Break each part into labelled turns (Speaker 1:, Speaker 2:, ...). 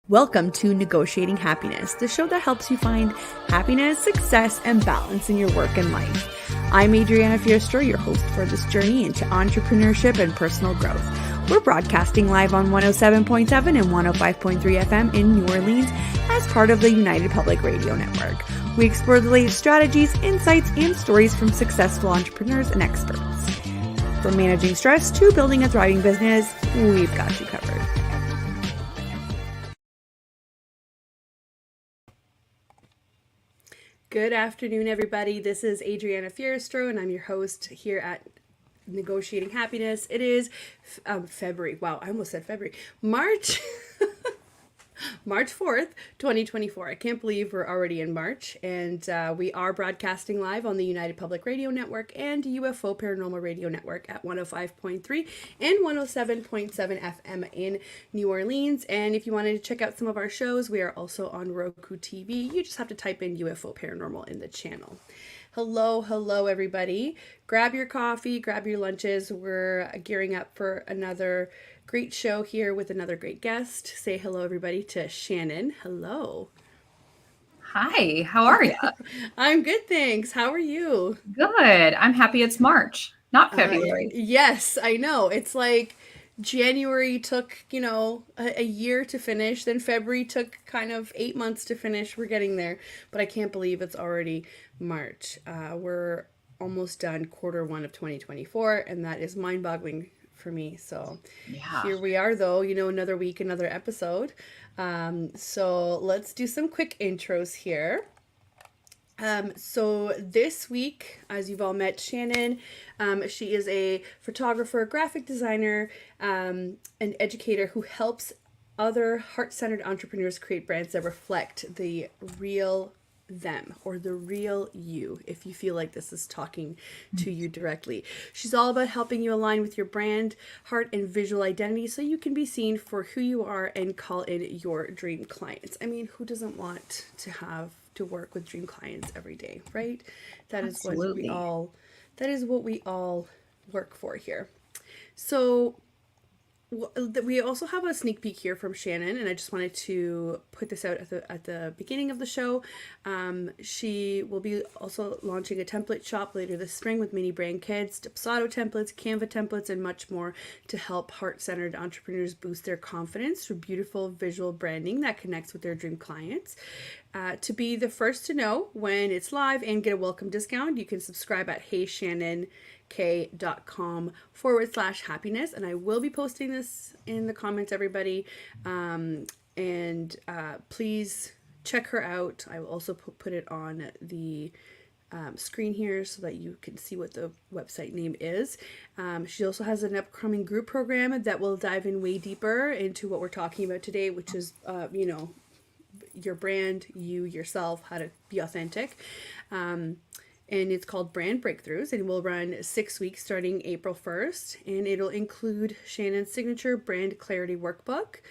Speaker 1: Welcome to Negotiating Happiness, the show that helps you find happiness, success, and balance in your work and life. I'm Adriana Fierastrau, your host for this journey into entrepreneurship and personal growth. We're broadcasting live on 107.7 and 105.3 FM in New Orleans as part of the United Public Radio Network. We explore the latest strategies, insights, and stories from successful entrepreneurs and experts. From managing stress to building a thriving business, we've got you covered. Good afternoon, everybody. This is Adriana Fierastrau, and I'm your host here at Negotiating Happiness. It is February. Wow, I almost said February. March 4th, 2024. I can't believe we're already in March, and we are broadcasting live on the United Public Radio Network and UFO Paranormal Radio Network at 105.3 and 107.7 FM in New Orleans. And if you wanted to check out some of our shows, we are also on Roku TV. You just have to type in UFO Paranormal in the channel. Hello, everybody. Grab your coffee, grab your lunches. We're gearing up for another great show here with another great guest. Say hello, everybody, to Shannon. Hello.
Speaker 2: Hi, how are you?
Speaker 1: I'm good, thanks. How are you?
Speaker 2: Good. I'm happy it's March, not February.
Speaker 1: Yes, I know. It's like January took, a year to finish. Then February took kind of 8 months to finish. We're getting there. But I can't believe it's already March. We're almost done Q1 of 2024, and that is mind-boggling for me. So yeah. Here we are, though, another week, another episode. So let's do some quick intros here. So this week, as you've all met Shannon, she is a photographer, graphic designer, an educator who helps other heart-centered entrepreneurs create brands that reflect the real them or the real you, if you feel like this is talking to you directly. She's all about helping you align with your brand, heart, and visual identity so you can be seen for who you are and call in your dream clients. I mean, who doesn't want to have to work with dream clients every day, right? That is
Speaker 2: Absolutely.
Speaker 1: what we all work for here. So we also have a sneak peek here from Shannon, and I just wanted to put this out at the beginning of the show. She will be also launching a template shop later this spring with mini brand kits, Dipsado templates, Canva templates, and much more to help heart-centered entrepreneurs boost their confidence through beautiful visual branding that connects with their dream clients. To be the first to know when it's live and get a welcome discount, you can subscribe at heyshannonk.com/happiness, and I will be posting this in the comments, everybody. Please check her out. I will also put it on the screen here so that you can see what the website name is. She also has an upcoming group program that will dive in way deeper into what we're talking about today, which is your brand, you yourself, how to be authentic. And it's called Brand Breakthroughs, and will run 6 weeks starting April 1st. And it'll include Shannon's signature brand clarity workbook,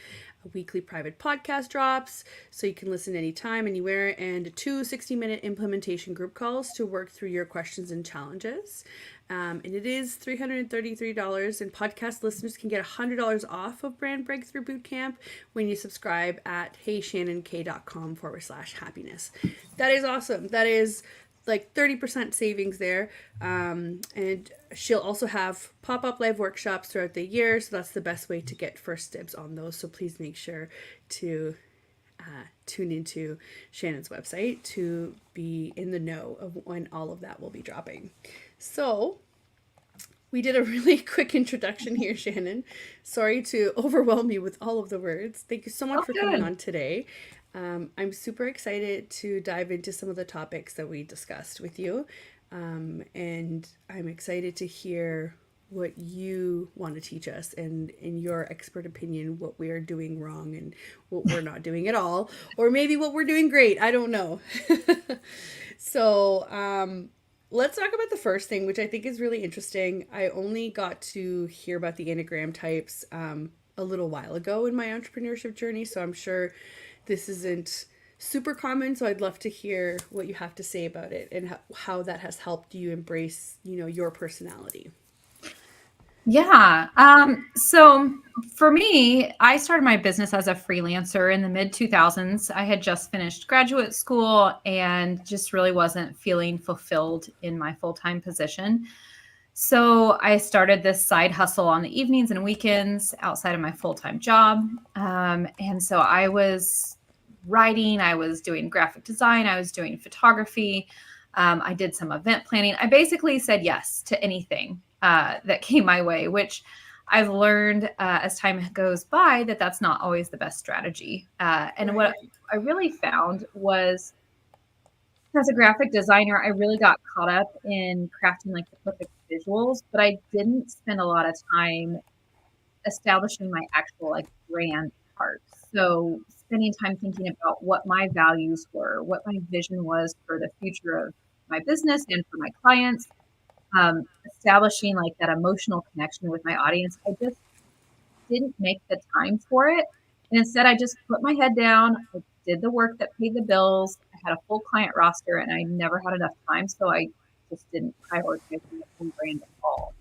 Speaker 1: a weekly private podcast drops so you can listen anytime, anywhere, and 2 60-minute implementation group calls to work through your questions and challenges. And it is $333, and podcast listeners can get $100 off of Brand Breakthrough Bootcamp when you subscribe at heyshannonk.com/happiness. That is awesome. That is like 30% savings there. And she'll also have pop-up live workshops throughout the year, so that's the best way to get first dibs on those. So please make sure to tune into Shannon's website to be in the know of when all of that will be dropping. So we did a really quick introduction here, Shannon. Sorry to overwhelm you with all of the words. Thank you so much for coming on today. I'm super excited to dive into some of the topics that we discussed with you. And I'm excited to hear what you want to teach us, and in your expert opinion, what we are doing wrong and what we're not doing at all, or maybe what we're doing great. I don't know. So let's talk about the first thing, which I think is really interesting. I only got to hear about the Enneagram types a little while ago in my entrepreneurship journey, so I'm sure this isn't super common, so I'd love to hear what you have to say about it and how that has helped you embrace, your personality.
Speaker 2: Yeah. So For me, I started my business as a freelancer in the mid 2000s. I had just finished graduate school and just really wasn't feeling fulfilled in my full-time position. So I started this side hustle on the evenings and weekends outside of my full-time job. And so I was writing, I was doing graphic design, I was doing photography. I did some event planning. I basically said yes to anything that came my way, which I've learned as time goes by that that's not always the best strategy. And what I really found was, as a graphic designer, I really got caught up in crafting like the perfect visuals, but I didn't spend a lot of time establishing my actual like brand part. So spending time thinking about what my values were, what my vision was for the future of my business and for my clients, establishing like that emotional connection with my audience. I just didn't make the time for it. And instead, I just put my head down. I did the work that paid the bills. I had a full client roster and I never had enough time. So I just didn't prioritize my own brand at all.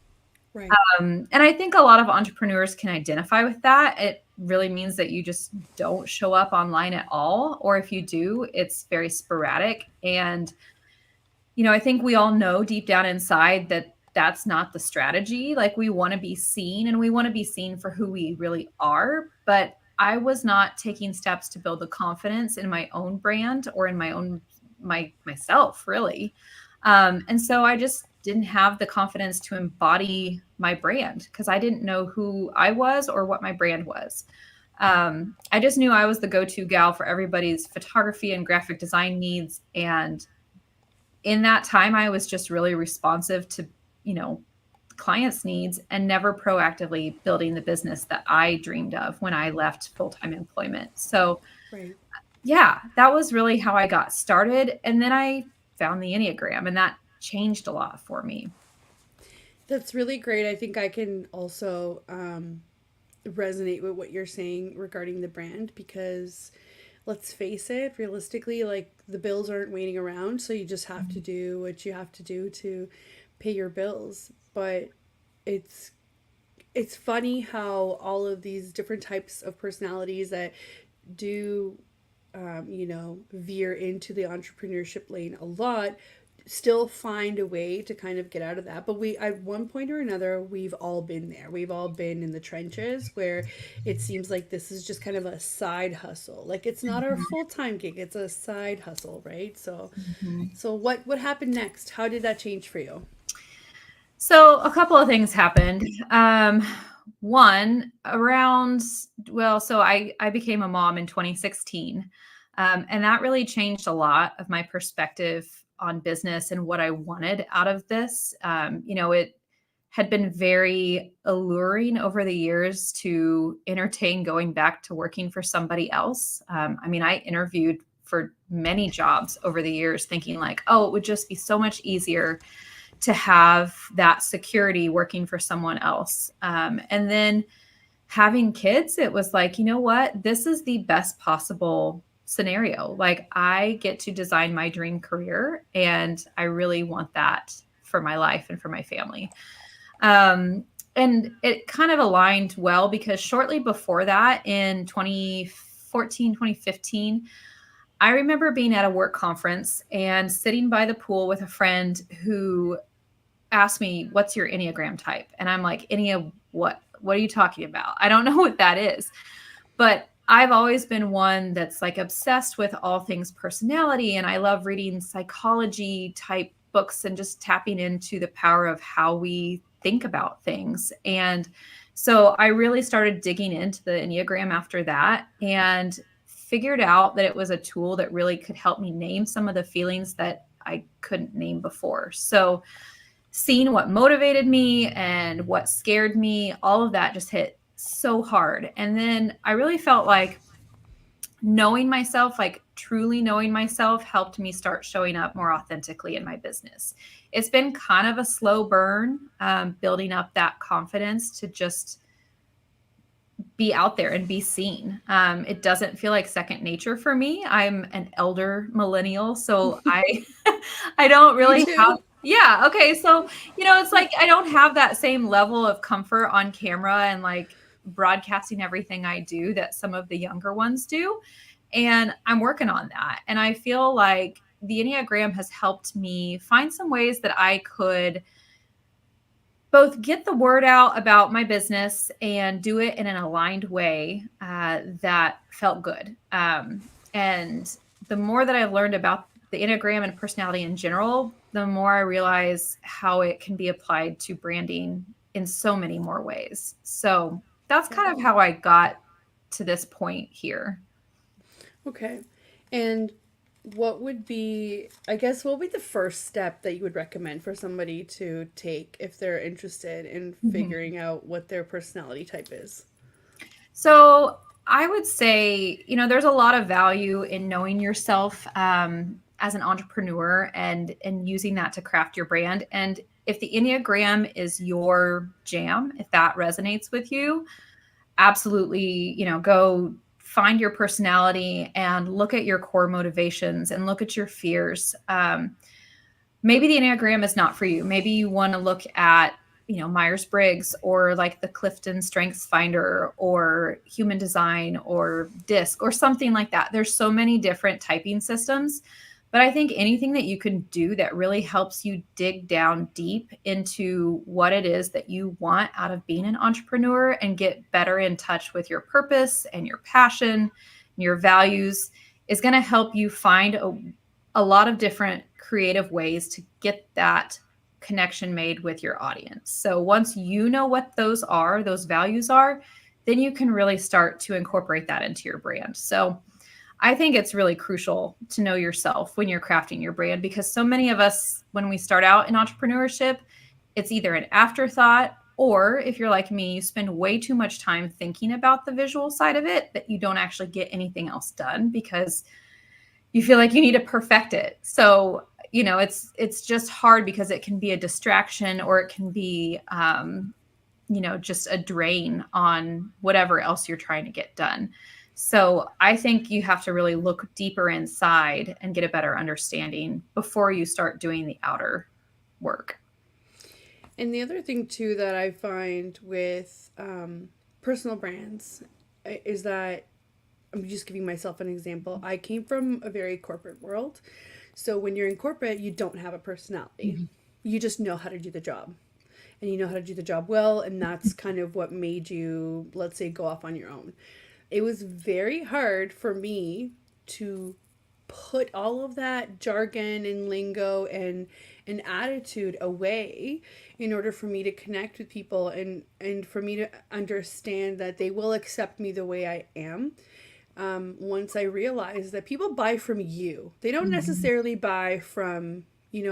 Speaker 1: Right.
Speaker 2: And I think a lot of entrepreneurs can identify with that. It really means that you just don't show up online at all. Or if you do, it's very sporadic. And, I think we all know deep down inside that that's not the strategy. Like we want to be seen and we want to be seen for who we really are. But I was not taking steps to build the confidence in my own brand or in myself really. And so I just didn't have the confidence to embody my brand because I didn't know who I was or what my brand was. I just knew I was the go-to gal for everybody's photography and graphic design needs. And in that time, I was just really responsive to, clients' needs and never proactively building the business that I dreamed of when I left full-time employment. So, yeah, that was really how I got started. And then I found the Enneagram, and that changed a lot for me.
Speaker 1: That's really great. I think I can also resonate with what you're saying regarding the brand because let's face it, realistically, like the bills aren't waiting around, so you just have to do what you have to do to pay your bills. But it's funny how all of these different types of personalities that do veer into the entrepreneurship lane a lot still find a way to kind of get out of that. But we, at one point or another, we've all been there. We've all been in the trenches where it seems like this is just kind of a side hustle. Like it's not our full-time gig, it's a side hustle, right? So so what happened next? How did that change for you?
Speaker 2: So a couple of things happened. One around, so I became a mom in 2016. And that really changed a lot of my perspective on business and what I wanted out of this. It had been very alluring over the years to entertain going back to working for somebody else. I interviewed for many jobs over the years thinking like, oh, it would just be so much easier to have that security working for someone else. And then having kids, it was like, you know what? This is the best possible scenario. Like I get to design my dream career and I really want that for my life and for my family. And it kind of aligned well because shortly before that in 2014, 2015, I remember being at a work conference and sitting by the pool with a friend who asked me, "What's your Enneagram type?" And I'm like, "Ennea, what? What are you talking about? I don't know what that is." But I've always been one that's like obsessed with all things personality. And I love reading psychology type books and just tapping into the power of how we think about things. And so I really started digging into the Enneagram after that and figured out that it was a tool that really could help me name some of the feelings that I couldn't name before. So seeing what motivated me and what scared me, all of that just hit so hard. And then I really felt like knowing myself, like truly knowing myself, helped me start showing up more authentically in my business. It's been kind of a slow burn, building up that confidence to just be out there and be seen. It doesn't feel like second nature for me. I'm an elder millennial, so I don't really have. Yeah. Okay. So, it's like I don't have that same level of comfort on camera and like broadcasting everything I do that some of the younger ones do. And I'm working on that. And I feel like the Enneagram has helped me find some ways that I could both get the word out about my business and do it in an aligned way that felt good. And the more that I've learned about the Enneagram and personality in general, the more I realize how it can be applied to branding in so many more ways. So that's kind of how I got to this point here.
Speaker 1: Okay. And what would be, I guess, what would be the first step that you would recommend for somebody to take if they're interested in figuring out what their personality type is?
Speaker 2: So I would say, there's a lot of value in knowing yourself as an entrepreneur and using that to craft your brand. And if the Enneagram is your jam, if that resonates with you, absolutely, go find your personality and look at your core motivations and look at your fears. Maybe the Enneagram is not for you. Maybe you want to look at, Myers-Briggs or like the Clifton Strengths Finder or Human Design or DISC or something like that. There's so many different typing systems. But I think anything that you can do that really helps you dig down deep into what it is that you want out of being an entrepreneur and get better in touch with your purpose and your passion and your values is going to help you find a lot of different creative ways to get that connection made with your audience. So once you know what those values are, then you can really start to incorporate that into your brand. So I think it's really crucial to know yourself when you're crafting your brand, because so many of us, when we start out in entrepreneurship, it's either an afterthought, or if you're like me, you spend way too much time thinking about the visual side of it that you don't actually get anything else done because you feel like you need to perfect it. So, it's just hard because it can be a distraction, or it can be, just a drain on whatever else you're trying to get done. So I think you have to really look deeper inside and get a better understanding before you start doing the outer work.
Speaker 1: And the other thing too that I find with personal brands is that, I'm just giving myself an example. I came from a very corporate world. So when you're in corporate, you don't have a personality. Mm-hmm. You just know how to do the job. And you know how to do the job well. And that's kind of what made you, let's say, go off on your own. It was very hard for me to put all of that jargon and lingo and an attitude away in order for me to connect with people and for me to understand that they will accept me the way I am. Once I realized that people buy from you, they don't necessarily buy from,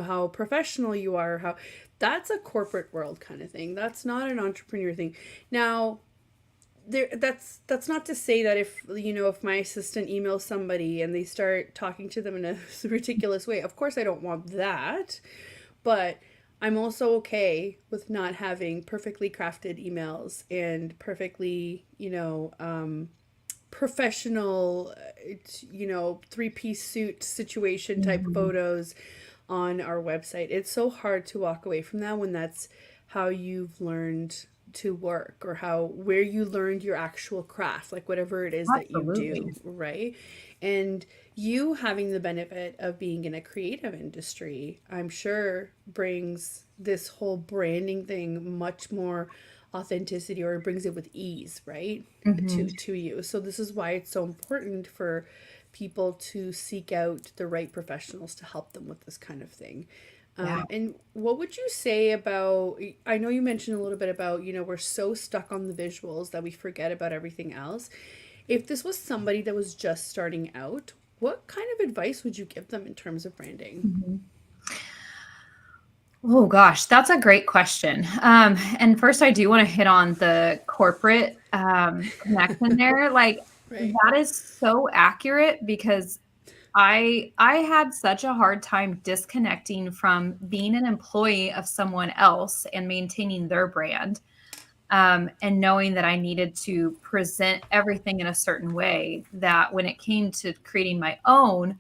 Speaker 1: how professional you are, how that's a corporate world kind of thing. That's not an entrepreneur thing. Now, that's not to say that if my assistant emails somebody and they start talking to them in a ridiculous way, of course I don't want that, but I'm also okay with not having perfectly crafted emails and perfectly professional 3-piece suit situation type photos on our website. It's so hard to walk away from that when that's how you've learned to work, or where you learned your actual craft, like whatever it is Absolutely. That you do, right? And you having the benefit of being in a creative industry, I'm sure brings this whole branding thing much more authenticity, or it brings it with ease, right? To you. So this is why it's so important for people to seek out the right professionals to help them with this kind of thing. And what would you say about, I know you mentioned a little bit about, we're so stuck on the visuals that we forget about everything else. If this was somebody that was just starting out, what kind of advice would you give them in terms of branding?
Speaker 2: Oh gosh, that's a great question. And first I do want to hit on the corporate connection there. Like right. That is so accurate, because I had such a hard time disconnecting from being an employee of someone else and maintaining their brand, and knowing that I needed to present everything in a certain way, that when it came to creating my own,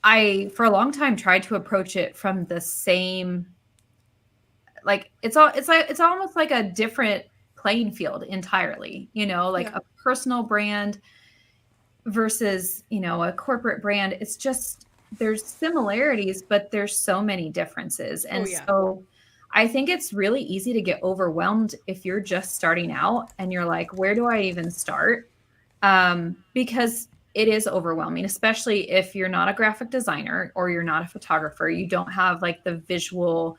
Speaker 2: I, for a long time, tried to approach it from the same, like, it's almost like a different playing field entirely, like
Speaker 1: Yeah.
Speaker 2: a personal brand versus, a corporate brand. It's just, there's similarities, but there's so many differences.
Speaker 1: Oh
Speaker 2: And
Speaker 1: yeah.
Speaker 2: so I think it's really easy to get overwhelmed if you're just starting out and you're like, where do I even start? Because it is overwhelming, especially if you're not a graphic designer or you're not a photographer. You don't have like the visual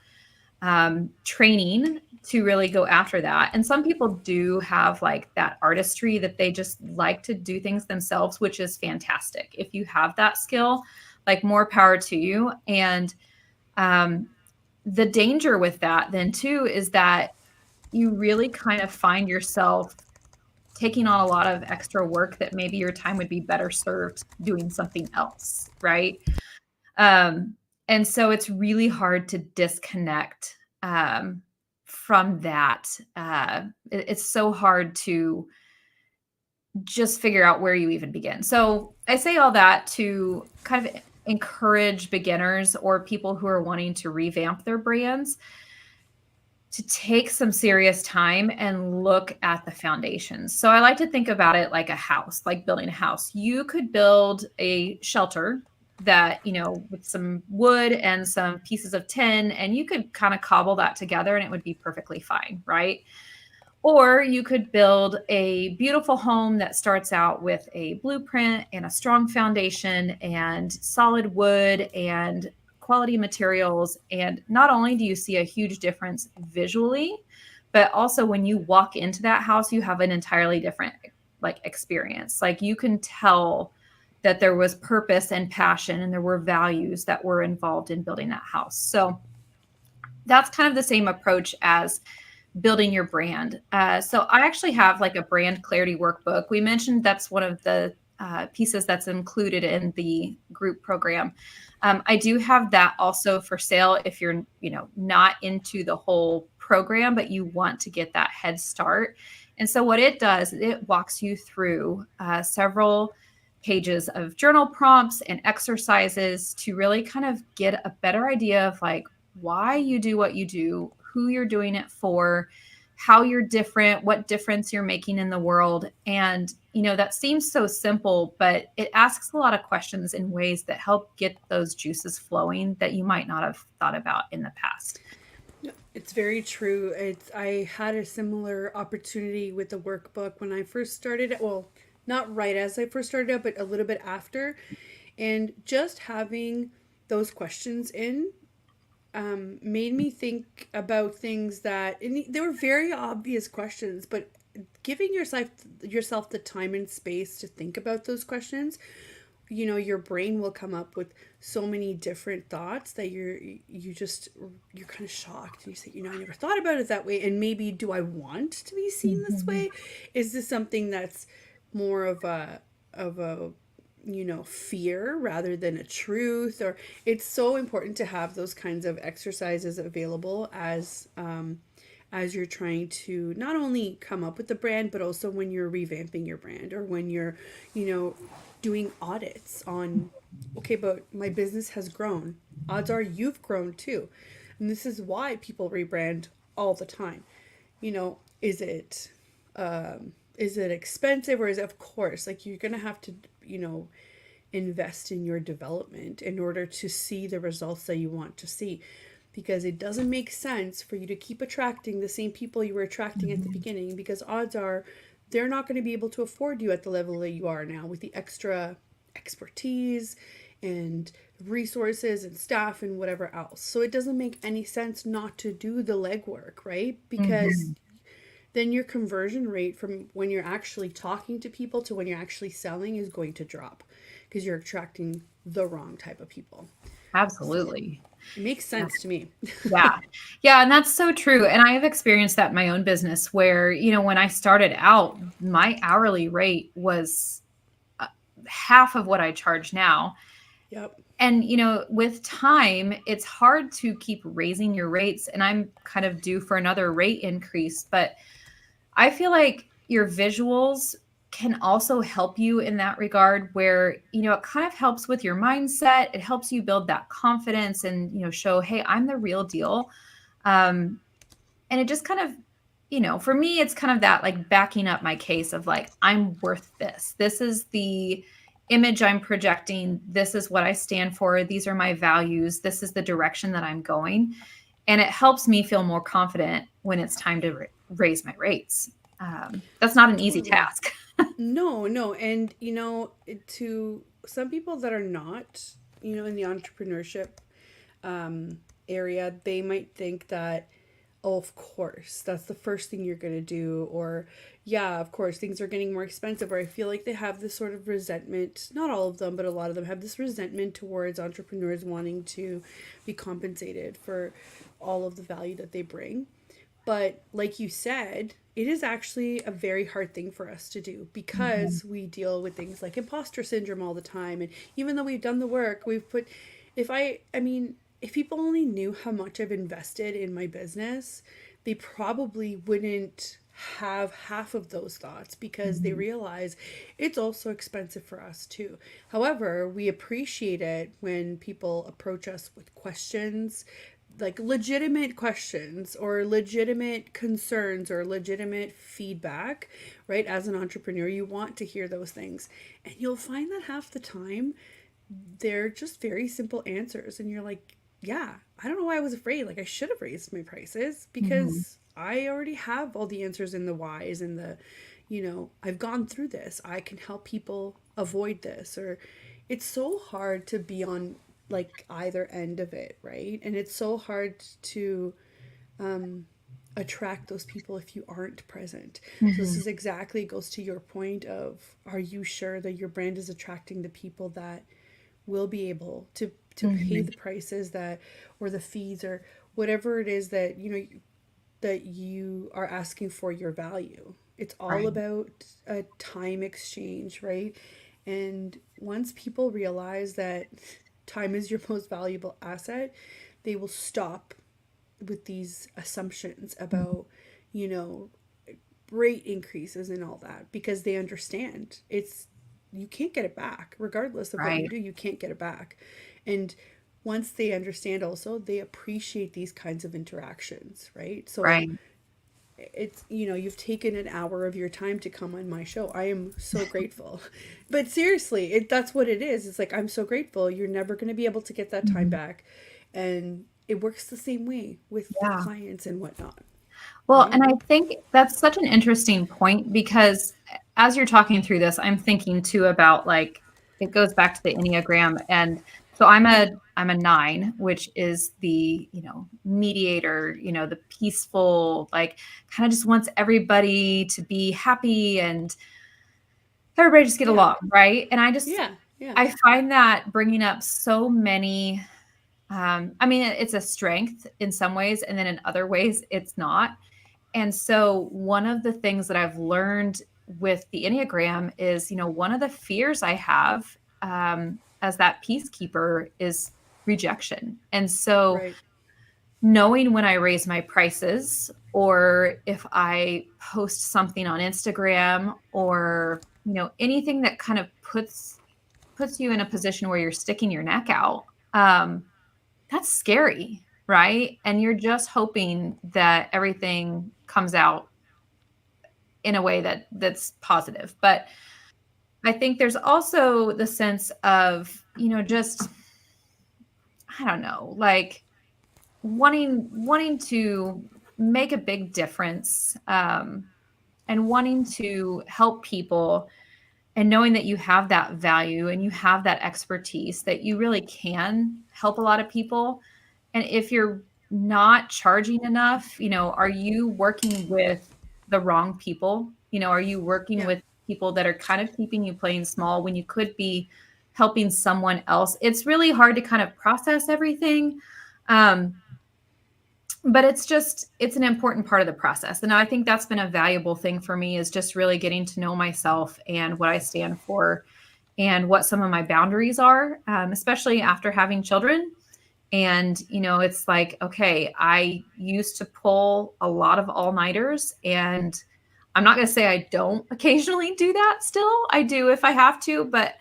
Speaker 2: training to really go after that. And some people do have like that artistry that they just like to do things themselves, which is fantastic. If you have that skill, like more power to you. And the danger with that then too is that you really kind of find yourself taking on a lot of extra work that maybe your time would be better served doing something else, right? Um, and so it's really hard to disconnect from that. It's so hard to just figure out where you even begin. So I say all that to kind of encourage beginners or people who are wanting to revamp their brands to take some serious time and look at the foundations. So I like to think about it like a house, like building a house. You could build a shelter that, with some wood and some pieces of tin, and you could kind of cobble that together and it would be perfectly fine, right? Or you could build a beautiful home that starts out with a blueprint and a strong foundation and solid wood and quality materials. And not only do you see a huge difference visually, but also when you walk into that house, you have an entirely different like experience. Like you can tell that there was purpose and passion and there were values that were involved in building that house. So that's kind of the same approach as building your brand. So I actually have like a brand clarity workbook. We mentioned that's one of the pieces that's included in the group program. I do have that also for sale if you're, not into the whole program, but you want to get that head start. And so what it does, it walks you through several pages of journal prompts and exercises to really kind of get a better idea of like why you do what you do, who you're doing it for, how you're different, what difference you're making in the world. And, that seems so simple, but it asks a lot of questions in ways that help get those juices flowing that you might not have thought about in the past.
Speaker 1: It's very true. I had a similar opportunity with the workbook when I first started. Well, not right as I first started out, but a little bit after. And just having those questions in made me think about things that, and they were very obvious questions, but giving yourself the time and space to think about those questions, your brain will come up with so many different thoughts that you're kind of shocked. You say, I never thought about it that way. And maybe, do I want to be seen this way? Is this something that's more of a fear rather than a truth? Or it's so important to have those kinds of exercises available as you're trying to not only come up with the brand, but also when you're revamping your brand, or when you're, doing audits on, okay, but my business has grown. Odds are you've grown too. And this is why people rebrand all the time. Is it expensive, or is it, of course, like you're going to have to, invest in your development in order to see the results that you want to see, because it doesn't make sense for you to keep attracting the same people you were attracting at the beginning, because odds are they're not going to be able to afford you at the level that you are now with the extra expertise and resources and staff and whatever else. So it doesn't make any sense not to do the legwork, right? Because then your conversion rate from when you're actually talking to people to when you're actually selling is going to drop, because you're attracting the wrong type of people.
Speaker 2: Absolutely.
Speaker 1: It makes sense to me.
Speaker 2: Yeah. Yeah. And that's so true. And I have experienced that in my own business where, when I started out, my hourly rate was half of what I charge now.
Speaker 1: Yep.
Speaker 2: And, with time, it's hard to keep raising your rates. And I'm kind of due for another rate increase. But I feel like your visuals can also help you in that regard where, it kind of helps with your mindset. It helps you build that confidence and, show, hey, I'm the real deal. And it just kind of for me, it's kind of that like backing up my case of like, I'm worth this. This is the image I'm projecting. This is what I stand for. These are my values. This is the direction that I'm going. And it helps me feel more confident when it's time to raise my rates. That's not an easy
Speaker 1: Totally.
Speaker 2: task.
Speaker 1: No, no. And, to some people that are not, in the entrepreneurship area, they might think that, oh, of course, that's the first thing you're going to do. Or, yeah, of course, things are getting more expensive. Or I feel like they have this sort of resentment. Not all of them, but a lot of them have this resentment towards entrepreneurs wanting to be compensated for all of the value that they bring. But like you said, it is actually a very hard thing for us to do
Speaker 2: Mhm.
Speaker 1: because we deal with things like imposter syndrome all the time. And even though we've done the work, we've put, I mean, if people only knew how much I've invested in my business, they probably wouldn't have half of those thoughts because they
Speaker 2: Mhm.
Speaker 1: realize it's also expensive for us too. However, we appreciate it when people approach us with questions, like legitimate questions or legitimate concerns or legitimate feedback, right? As an entrepreneur, you want to hear those things. And you'll find that half the time they're just very simple answers. And you're like, yeah, I don't know why I was afraid. Like, I should have raised my prices
Speaker 2: Mhm.
Speaker 1: because I already have all the answers and the whys and I've gone through this. I can help people avoid this. Or it's so hard to be on like either end of it, right? And it's so hard to um, attract those people if you aren't present. So this
Speaker 2: Mhm.
Speaker 1: is exactly goes to your point of, are you sure that your brand is attracting the people that will be able to pay
Speaker 2: Mhm.
Speaker 1: the prices that, or the fees, or whatever it is that that you are asking for your value. It's all
Speaker 2: Right.
Speaker 1: about a time exchange, right? And once people realize that time is your most valuable asset, they will stop with these assumptions
Speaker 2: Mhm.
Speaker 1: about, you know, rate increases and all that because they understand it's, you can't get it back regardless of what you
Speaker 2: Right.
Speaker 1: do, you can't get it back. And once they understand, also they appreciate these kinds of interactions, right? So
Speaker 2: Right.
Speaker 1: it's, you've taken an hour of your time to come on my show. I am so grateful. But seriously, that's what it is. It's like, I'm so grateful. You're never going to be able to get that time
Speaker 2: Mhm.
Speaker 1: back. And it works the same way with
Speaker 2: Yeah.
Speaker 1: clients and whatnot,
Speaker 2: Well,
Speaker 1: right?
Speaker 2: and I think that's such an interesting point because as you're talking through this, I'm thinking too about like it goes back to the Enneagram. And so I'm a 9, which is the, mediator, the peaceful, like kind of just wants everybody to be happy and everybody just get
Speaker 1: Yeah.
Speaker 2: along, right? And
Speaker 1: Yeah. Yeah.
Speaker 2: I find that bringing up so many I mean, it's a strength in some ways, and then in other ways, it's not. And so, one of the things that I've learned with the Enneagram is, one of the fears I have as that peacekeeper is rejection. And so,
Speaker 1: Right.
Speaker 2: knowing when I raise my prices or if I post something on Instagram or, anything that kind of puts you in a position where you're sticking your neck out. That's scary, right? And you're just hoping that everything comes out in a way that's positive. But I think there's also the sense of, just I don't know, like wanting to make a big difference and wanting to help people and knowing that you have that value and you have that expertise that you really can help a lot of people. And if you're not charging enough, are you working with the wrong people? Are you working
Speaker 1: Yeah.
Speaker 2: with people that are kind of keeping you playing small when you could be helping someone else? It's really hard to kind of process everything. Um, but it's an important part of the process. And I think that's been a valuable thing for me is just really getting to know myself and what I stand for and what some of my boundaries are, especially after having children. And, it's like, okay, I used to pull a lot of all nighters, and I'm not going to say I don't occasionally do that still. I do if I have to, but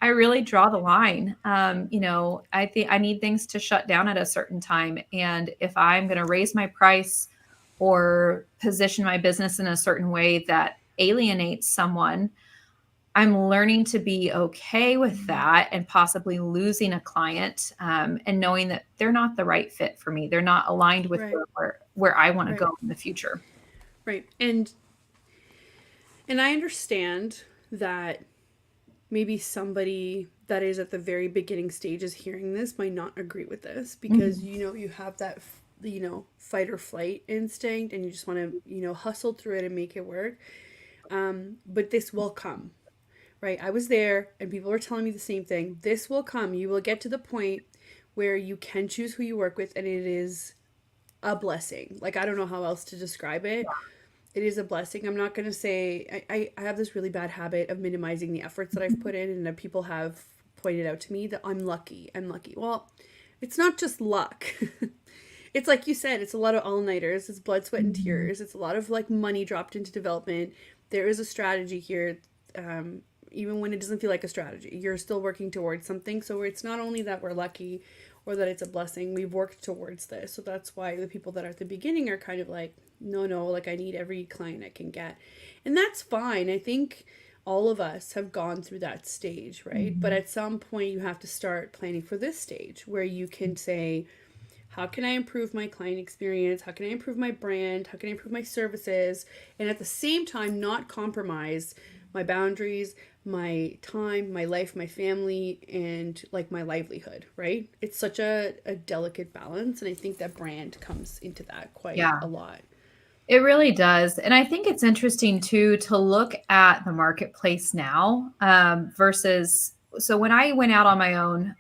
Speaker 2: I really draw the line. I think I need things to shut down at a certain time. And if I'm going to raise my price or position my business in a certain way that alienates someone, I'm learning to be okay with that and possibly losing a client, and knowing that they're not the right fit for me. They're not aligned with
Speaker 1: Right.
Speaker 2: where I want to
Speaker 1: Right.
Speaker 2: go in the future.
Speaker 1: Right. And I understand that maybe somebody that is at the very beginning stages hearing this might not agree with this because
Speaker 2: Mhm.
Speaker 1: you have that fight or flight instinct and you just want to hustle through it and make it work. But this will come, right? I was there and people were telling me the same thing. This will come. You will get to the point where you can choose who you work with and it is a blessing. Like, I don't know how else to describe it. It is a blessing. I'm not going to say, I have this really bad habit of minimizing the efforts that I've put in and that people have pointed out to me that I'm lucky. I'm lucky. Well, it's not just luck. It's like you said, it's a lot of all-nighters. It's blood, sweat, and
Speaker 2: Mhm.
Speaker 1: tears. It's a lot of like money dropped into development. There is a strategy here. Even when it doesn't feel like a strategy, you're still working towards something. So it's not only that we're lucky or that it's a blessing, we've worked towards this. So that's why the people that are at the beginning are kind of like, no, no, like I need every client I can get. And that's fine. I think all of us have gone through that stage, right? But
Speaker 2: Mhm.
Speaker 1: at some point, you have to start planning for this stage where you can say, how can I improve my client experience? How can I improve my brand? How can I improve my services? And at the same time, not compromise my boundaries, my time, my life, my family, and like my livelihood, right? It's such a delicate balance. And I think that brand comes into that quite
Speaker 2: Yeah.
Speaker 1: a lot.
Speaker 2: It really does. And I think it's interesting too to look at the marketplace now, versus. So when I went out on my own,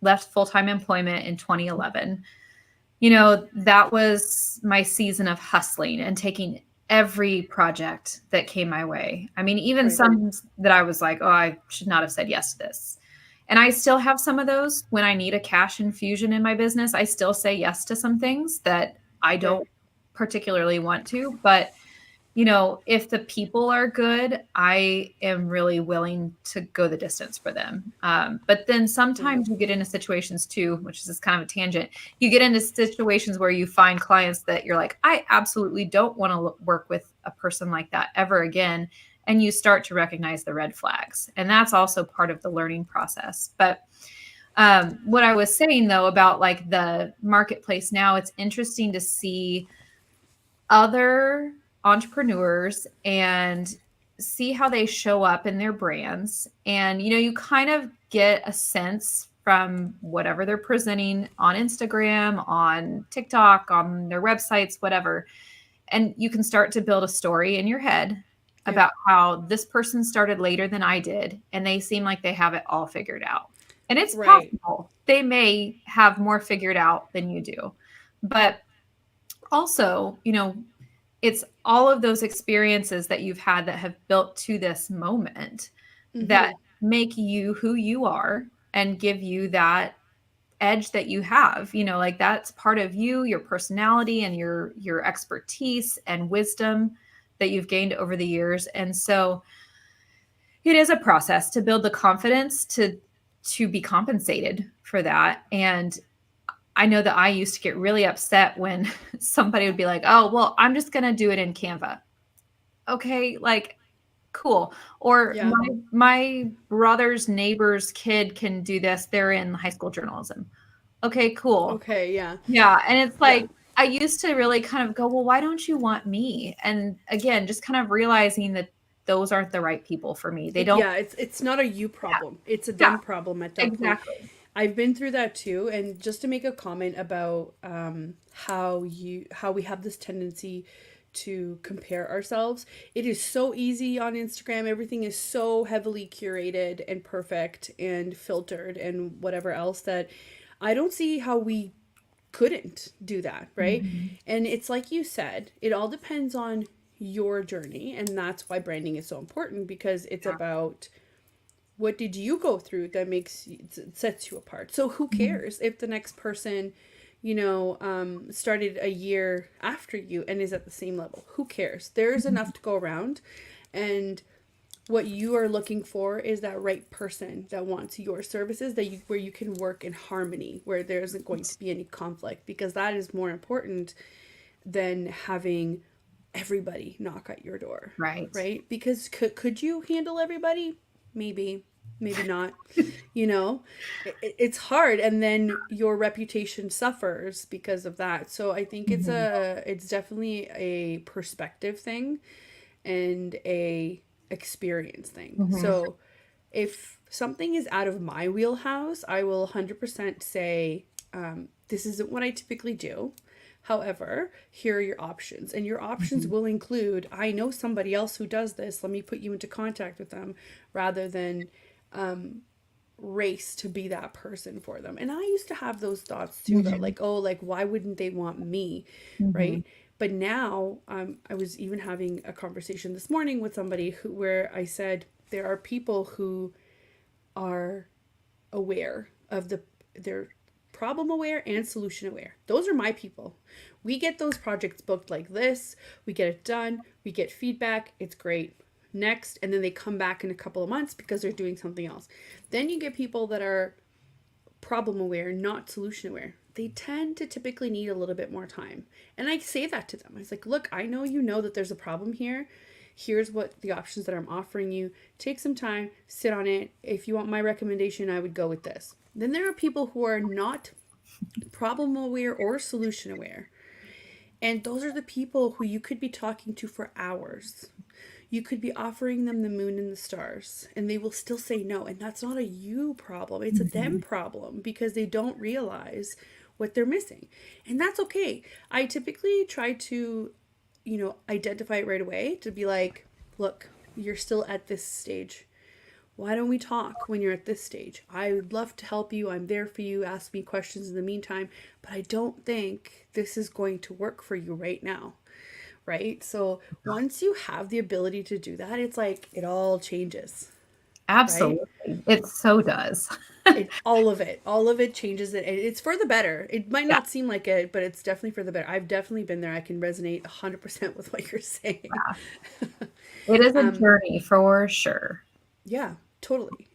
Speaker 2: left full time employment in 2011, that was my season of hustling and taking every project that came my way. I mean, even
Speaker 1: Right.
Speaker 2: some that I was like, oh, I should not have said yes to this. And I still have some of those when I need a cash infusion in my business. I still say yes to some things that I
Speaker 1: Right.
Speaker 2: don't particularly want to. But if the people are good, I am really willing to go the distance for them. But then
Speaker 1: Yeah.
Speaker 2: sometimes you get into situations too, which is just kind of a tangent. You get into situations where you find clients that you're like, I absolutely don't want to work with a person like that ever again. And you start to recognize the red flags. And that's also part of the learning process. But what I was saying though about like the marketplace now, it's interesting to see other entrepreneurs and see how they show up in their brands. And, you kind of get a sense from whatever they're presenting on Instagram, on TikTok, on their websites, whatever. And you can start to build a story in your head
Speaker 1: Yeah.
Speaker 2: about how this person started later than I did, and they seem like they have it all figured out. And it's
Speaker 1: Right.
Speaker 2: possible they may have more figured out than you do. But also, it's all of those experiences that you've had that have built to this moment that
Speaker 1: Mm-hmm.
Speaker 2: make you who you are and give you that edge that you have. Like that's part of you, your personality and your expertise and wisdom that you've gained over the years. And so it is a process to build the confidence to be compensated for that. And I know that I used to get really upset when somebody would be like, "Oh, well, I'm just going to do it in Canva." Okay, like cool. Or
Speaker 1: Yeah.
Speaker 2: my brother's neighbor's kid can do this. They're in high school journalism. Okay, cool.
Speaker 1: Okay. Yeah.
Speaker 2: Yeah, and it's
Speaker 1: Yeah.
Speaker 2: like I used to really kind of go, "Well, why don't you want me?" And again, just kind of realizing that those aren't the right people for me. They don't.
Speaker 1: Yeah, it's not a you
Speaker 2: Yeah.
Speaker 1: problem. It's a
Speaker 2: Yeah,
Speaker 1: them problem at that point.
Speaker 2: exactly.
Speaker 1: I've been through that too, and just to make a comment about how we have this tendency to compare ourselves. It is so easy on Instagram. Everything is so heavily curated and perfect and filtered and whatever else that I don't see how we couldn't do that, right?
Speaker 2: Mhm.
Speaker 1: And it's like you said, it all depends on your journey, and that's why branding is so important because it's
Speaker 2: Yeah.
Speaker 1: about what did you go through that sets you apart. So who
Speaker 2: Mhm.
Speaker 1: cares if the next person started a year after you and is at the same level? Who cares? There's enough to go around, and what you are looking for is that right person that wants your services, where you can work in harmony, where there isn't going to be any conflict, because that is more important than having everybody knock at your door.
Speaker 2: Right.
Speaker 1: Right? Because could you handle everybody? Maybe not. It's hard, and then your reputation suffers because of that. So I think it's definitely a perspective thing and a experience thing. So if something is out of my wheelhouse, I will 100% say, this isn't what I typically do. However, here are your options. And your options will include, I know somebody else who does this. Let me put you into contact with them, rather than race to be that person for them. And I used to have those thoughts too, about like, oh, like, why wouldn't they want me? Right. But now I was even having a conversation this morning with somebody where I said, there are people who are aware of they're problem aware and solution aware. Those are my people. We get those projects booked like this. We get it done. We get feedback. It's great. Next. And then they come back in a couple of months because they're doing something else. Then you get people that are problem aware, not solution aware. They tend to typically need a little bit more time. And I say that to them. I was like, look, I know you know that there's a problem here. Here's what the options that I'm offering you. Take some time, sit on it. If you want my recommendation, I would go with this. Then there are people who are not problem aware or solution aware. And those are the people who you could be talking to for hours. You could be offering them the moon and the stars, and they will still say no. And that's not a you problem. It's a them problem, because they don't realize what they're missing. And that's okay. I typically try to, identify it right away, to be like, look, you're still at this stage. Why don't we talk when you're at this stage? I would love to help you. I'm there for you. Ask me questions in the meantime. But I don't think this is going to work for you right now. Right? So once you have the ability to do that, it's like it all changes.
Speaker 2: Absolutely. Right? It so does.
Speaker 1: All of it changes it. It's for the better. It might not seem like it, but it's definitely for the better. I've definitely been there. I can resonate 100% with what you're saying.
Speaker 2: Yeah. It is a journey for sure.
Speaker 1: Yeah, totally.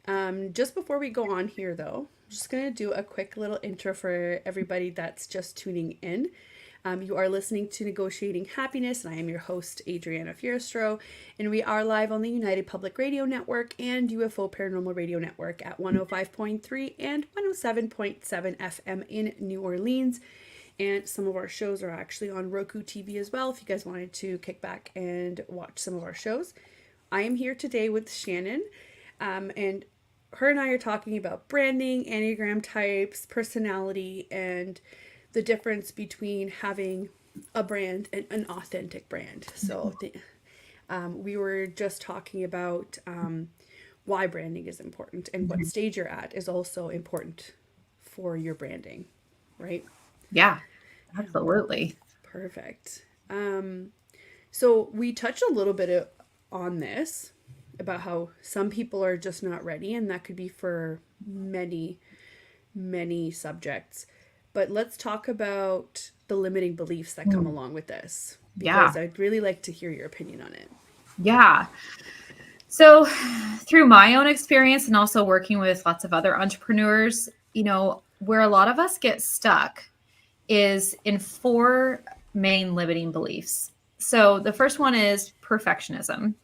Speaker 1: Just before we go on here, though, I'm just going to do a quick little intro for everybody that's just tuning in. You are listening to Negotiating Happiness, and I am your host, Adriana Fierastrau, and we are live on the United Public Radio Network and UFO Paranormal Radio Network at 105.3 and 107.7 FM in New Orleans. And some of our shows are actually on Roku TV as well, if you guys wanted to kick back and watch some of our shows. I am here today with Shannon, and her and I are talking about branding, Enneagram types, personality, and the difference between having a brand and an authentic brand. So we were just talking about why branding is important, and what stage you're at is also important for your branding, right?
Speaker 2: Yeah, absolutely.
Speaker 1: Perfect. So we touched a little bit on this, about how some people are just not ready, and that could be for many, many subjects. But let's talk about the limiting beliefs that come along with this, because I'd really like to hear your opinion on it.
Speaker 2: Yeah. So through my own experience, and also working with lots of other entrepreneurs, where a lot of us get stuck is in 4 main limiting beliefs. So the first one is perfectionism,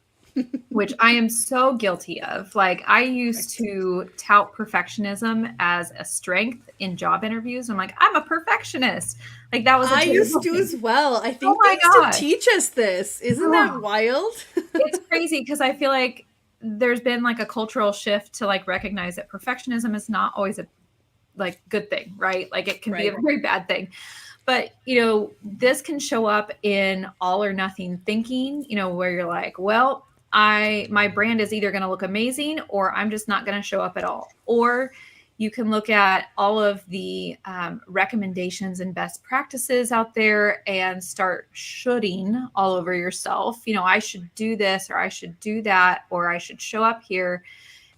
Speaker 2: which I am so guilty of. Like, I used to tout perfectionism as a strength in job interviews. I'm like, I'm a perfectionist. Like, that was
Speaker 1: I used to as well. I think they used to teach us this. Isn't that wild?
Speaker 2: It's crazy, because I feel like there's been like a cultural shift to like recognize that perfectionism is not always a good thing, right? Like, it can be a very bad thing. But, this can show up in all or nothing thinking, where you're like, well, my brand is either going to look amazing, or I'm just not going to show up at all. Or you can look at all of the recommendations and best practices out there and start shoulding all over yourself. I should do this, or I should do that, or I should show up here.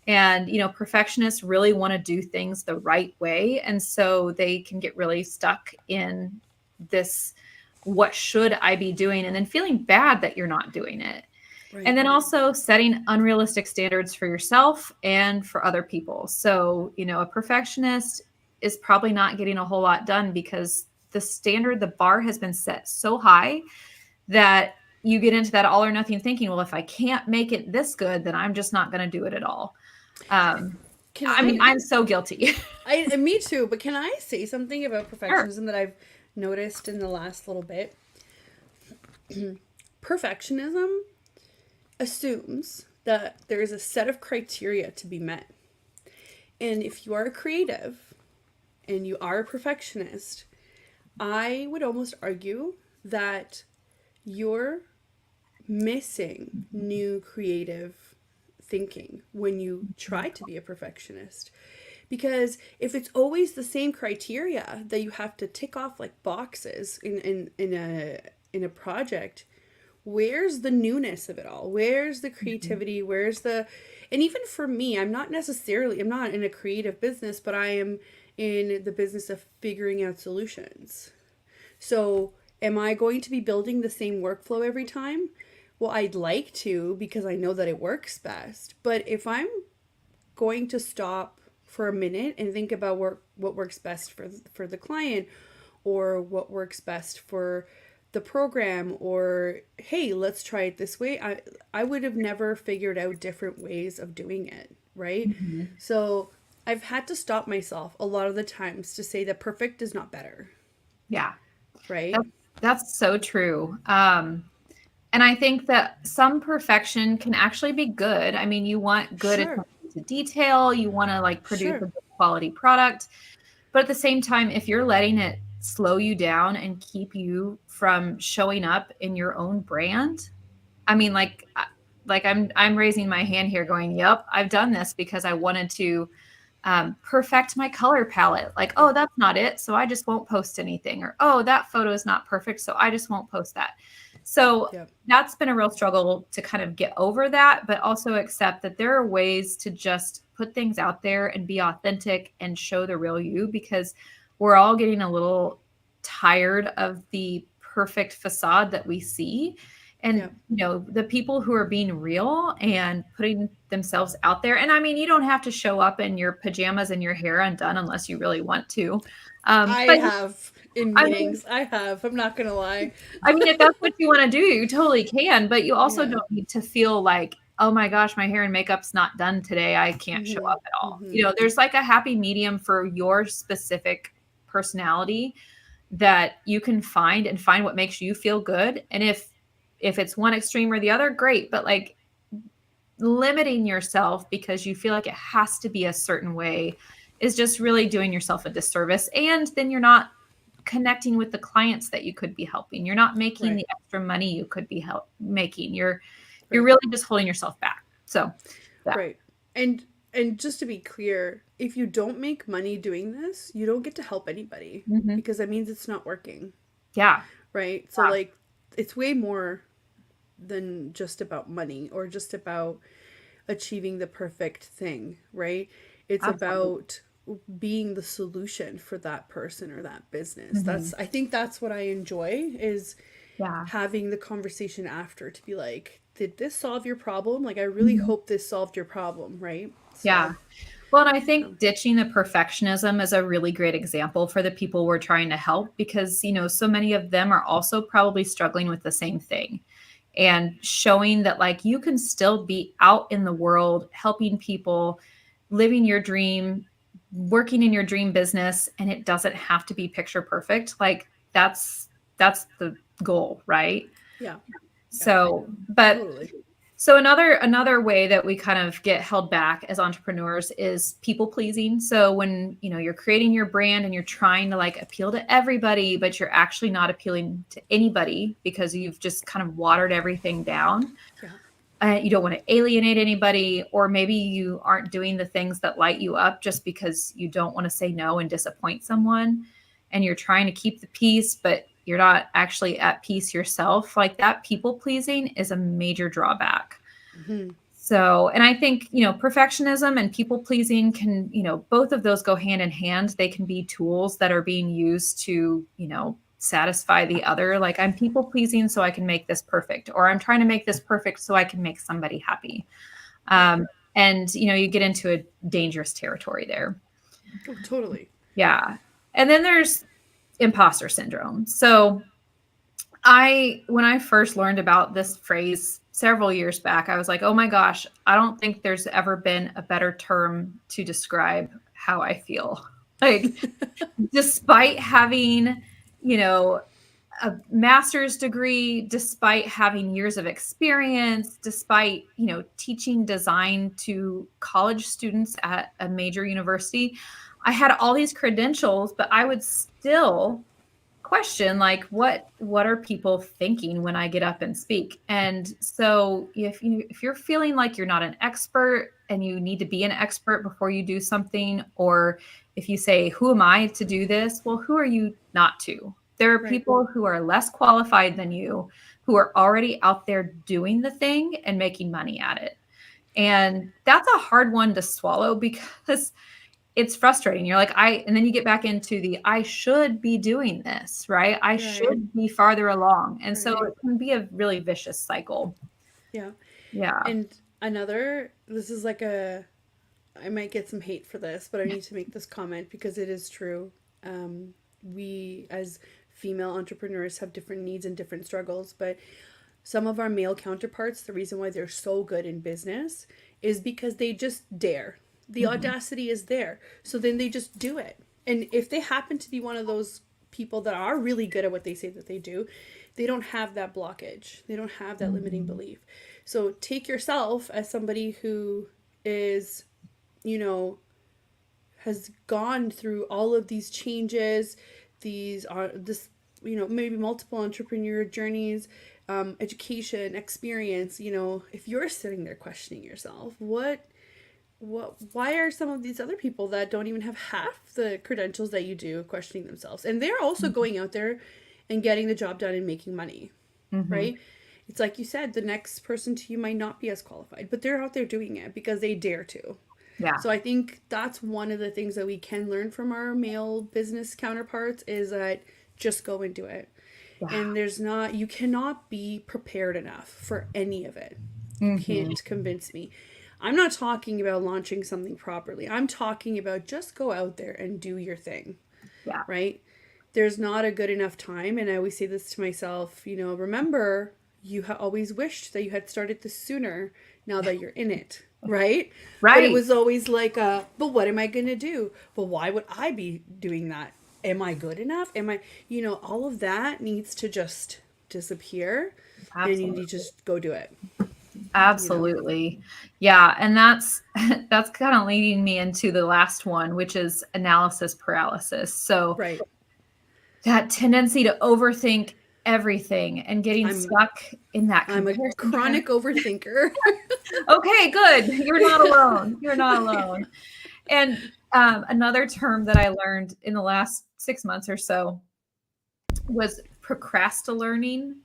Speaker 2: And, perfectionists really want to do things the right way. And so they can get really stuck in this, what should I be doing? And then feeling bad that you're not doing it. Right. And then also setting unrealistic standards for yourself and for other people. So, a perfectionist is probably not getting a whole lot done because the standard, the bar has been set so high that you get into that all or nothing thinking, well, if I can't make it this good, then I'm just not going to do it at all. I mean, I'm so guilty.
Speaker 1: Me too, but can I say something about
Speaker 2: Sure.
Speaker 1: perfectionism that I've noticed in the last little bit? Perfectionism assumes that there is a set of criteria to be met. And if you are a creative and you are a perfectionist, I would almost argue that you're missing new creative thinking when you try to be a perfectionist. Because if it's always the same criteria that you have to tick off like boxes in a project, where's the newness of it all? Where's the creativity? Where's the, and even for me, I'm not in a creative business, but I am in the business of figuring out solutions. So am I going to be building the same workflow every time? Well, I'd like to, because I know that it works best. But if I'm going to stop for a minute and think about what works best for the client, or what works best for the program, or hey, let's try it this way, I would have never figured out different ways of doing it, right?
Speaker 2: Mm-hmm.
Speaker 1: So I've had to stop myself a lot of the times to say that perfect is not better.
Speaker 2: Yeah.
Speaker 1: Right?
Speaker 2: That's so true. And I think that some perfection can actually be good. I mean, you want good
Speaker 1: Sure.
Speaker 2: attention to detail, you want to like produce a
Speaker 1: Sure.
Speaker 2: good quality product. But at the same time, if you're letting it slow you down and keep you from showing up in your own brand, I mean, like I'm raising my hand here going, yep, I've done this because I wanted to perfect my color palette. Like, oh, that's not it, so I just won't post anything. Or, oh, that photo is not perfect, so I just won't post that. So
Speaker 1: Yep.
Speaker 2: that's been a real struggle to kind of get over that, but also accept that there are ways to just put things out there and be authentic and show the real you, because we're all getting a little tired of the perfect facade that we see. And,
Speaker 1: Yep.
Speaker 2: you know, the people who are being real and putting themselves out there. And I mean, you don't have to show up in your pajamas and your hair undone unless you really want to.
Speaker 1: I
Speaker 2: But
Speaker 1: have in
Speaker 2: I mean,
Speaker 1: meetings. I have. I'm not gonna lie.
Speaker 2: if that's what you want to do, you totally can. But you also
Speaker 1: Yeah.
Speaker 2: don't need to feel like, oh my gosh, my hair and makeup's not done today, I can't show
Speaker 1: Mhm.
Speaker 2: up at all. You
Speaker 1: Mhm.
Speaker 2: know, there's like a happy medium for your specific personality that you can find what makes you feel good. And if it's one extreme or the other, great. But like limiting yourself because you feel like it has to be a certain way is just really doing yourself a disservice. And then you're not connecting with the clients that you could be helping. You're not making
Speaker 1: Right.
Speaker 2: the extra money you could be making. You're
Speaker 1: Right.
Speaker 2: really just holding yourself back. So yeah.
Speaker 1: Right. And just to be clear, if you don't make money doing this, you don't get to help anybody,
Speaker 2: Mhm.
Speaker 1: because that means it's not working,
Speaker 2: Yeah.
Speaker 1: right? So like it's way more than just about money or just about achieving the perfect thing, right? It's
Speaker 2: Absolutely.
Speaker 1: about being the solution for that person or that business.
Speaker 2: Mhm.
Speaker 1: I think that's what I enjoy, is
Speaker 2: Yeah.
Speaker 1: having the conversation after to be like, did this solve your problem? Like, I really
Speaker 2: Mhm.
Speaker 1: hope this solved your problem, right?
Speaker 2: Yeah.
Speaker 1: So,
Speaker 2: Well, and I think ditching the perfectionism is a really great example for the people we're trying to help, because, you know, so many of them are also probably struggling with the same thing, and showing that like you can still be out in the world helping people, living your dream, working in your dream business, and it doesn't have to be picture perfect. Like that's the goal, right?
Speaker 1: yeah, yeah,
Speaker 2: So, but
Speaker 1: totally.
Speaker 2: so another way that we kind of get held back as entrepreneurs is people pleasing. So when, you know, you're creating your brand and you're trying to like appeal to everybody, but you're actually not appealing to anybody because you've just kind of watered everything down.
Speaker 1: Yeah.
Speaker 2: You don't want to alienate anybody, or maybe you aren't doing the things that light you up just because you don't want to say no and disappoint someone, and you're trying to keep the peace, but you're not actually at peace yourself. Like that people pleasing is a major drawback.
Speaker 1: Hmm.
Speaker 2: So, and I think, you know, perfectionism and people pleasing can, you know, both of those go hand in hand. They can be tools that are being used to, you know, satisfy the other. Like I'm people pleasing so I can make this perfect, or I'm trying to make this perfect so I can make somebody happy.
Speaker 1: Right.
Speaker 2: And, you know, you get into a dangerous territory there.
Speaker 1: Oh, totally.
Speaker 2: Yeah. And then there's imposter syndrome. So when I first learned about this phrase several years back, I was like, oh my gosh, I don't think there's ever been a better term to describe how I feel. Like, despite having, you know, a master's degree, despite having years of experience, despite, teaching design to college students at a major university, I had all these credentials, but I would still question, like, what are people thinking when I get up and speak? And so if you're feeling like you're not an expert and you need to be an expert before you do something, or if you say, who am I to do this? Well, who are you not to? There are
Speaker 1: Right.
Speaker 2: people who are less qualified than you, who are already out there doing the thing and making money at it. And that's a hard one to swallow, because it's frustrating. You're like, and then you get back into I should be doing this, right? I should be farther along. And so it can be a really vicious cycle.
Speaker 1: Yeah.
Speaker 2: Yeah.
Speaker 1: And this is like I might get some hate for this, but I need to make this comment because it is true. We as female entrepreneurs have different needs and different struggles, but some of our male counterparts, the reason why they're so good in business is because they just dare. The audacity is there. So then they just do it. And if they happen to be one of those people that are really good at what they say that they do, they don't have that blockage. They don't have that limiting belief. So take yourself as somebody who is, has gone through all of these changes, maybe multiple entrepreneur journeys, education, experience. If you're sitting there questioning yourself, why are some of these other people that don't even have half the credentials that you do questioning themselves? And they're also going out there and getting the job done and making money, right? It's like you said, the next person to you might not be as qualified, but they're out there doing it because they dare to.
Speaker 2: Yeah.
Speaker 1: So I think that's one of the things that we can learn from our male business counterparts is that just go and do it. Yeah. And you cannot be prepared enough for any of it. You can't convince me. I'm not talking about launching something properly. I'm talking about just go out there and do your thing.
Speaker 2: Yeah.
Speaker 1: Right? There's not a good enough time. And I always say this to myself, remember, you always wished that you had started this sooner now that you're in it. Right?
Speaker 2: Right.
Speaker 1: But it was always like, but what am I going to do? But why would I be doing that? Am I good enough? All of that needs to just disappear. Absolutely. And you need to just go do it.
Speaker 2: Absolutely. Yeah. And that's kind of leading me into the last one, which is analysis paralysis. So that tendency to overthink everything and getting stuck in that comparison.
Speaker 1: I'm a chronic overthinker.
Speaker 2: Okay, good. You're not alone. You're not alone. And another term that I learned in the last 6 months or so was procrastinating.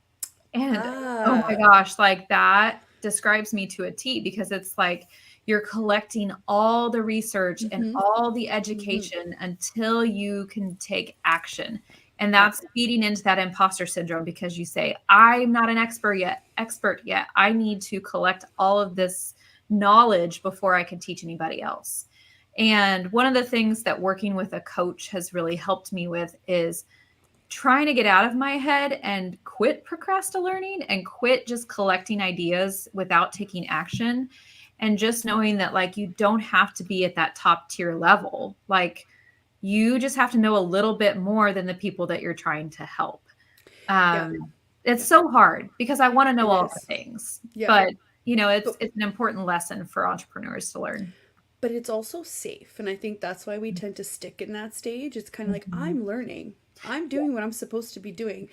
Speaker 2: And oh my gosh, like that describes me to a T, because it's like you're collecting all the research and all the education until you can take action. And that's feeding into that imposter syndrome, because you say, I'm not an expert yet. I need to collect all of this knowledge before I can teach anybody else. And one of the things that working with a coach has really helped me with is trying to get out of my head and quit procrastinating and quit just collecting ideas without taking action. And just knowing that, like, you don't have to be at that top tier level. Like, you just have to know a little bit more than the people that you're trying to help. It's so hard because I want to know all the things, but it's an important lesson for entrepreneurs to learn.
Speaker 1: But it's also safe. And I think that's why we tend to stick in that stage. It's kind of like, I'm learning. I'm doing what I'm supposed to be doing.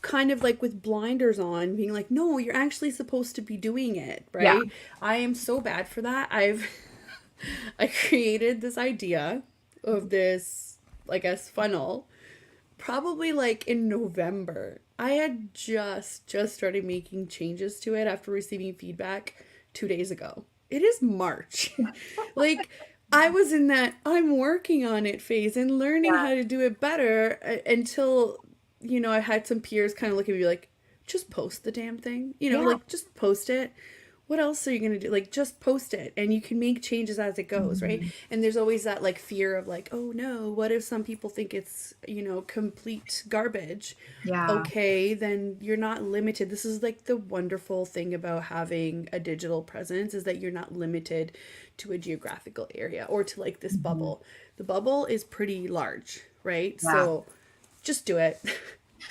Speaker 1: Kind of like with blinders on, being like, no, you're actually supposed to be doing it, right? Yeah. I am so bad for that. I created this idea of this, I guess, funnel probably like in November. I had just started making changes to it after receiving feedback 2 days ago. It is March. Like, I was in that I'm working on it phase and learning how to do it better until, I had some peers kind of look at me like, just post the damn thing, like, just post it. what else are you going to do? Like, just post it and you can make changes as it goes, right?
Speaker 2: Mhm.
Speaker 1: And there's always that like fear of like, oh no, what if some people think it's, complete garbage?
Speaker 2: Yeah.
Speaker 1: Okay, then you're not limited. This is like the wonderful thing about having a digital presence, is that you're not limited to a geographical area or to like this
Speaker 2: Mhm.
Speaker 1: bubble. The bubble is pretty large, right?
Speaker 2: Yeah.
Speaker 1: So just do it.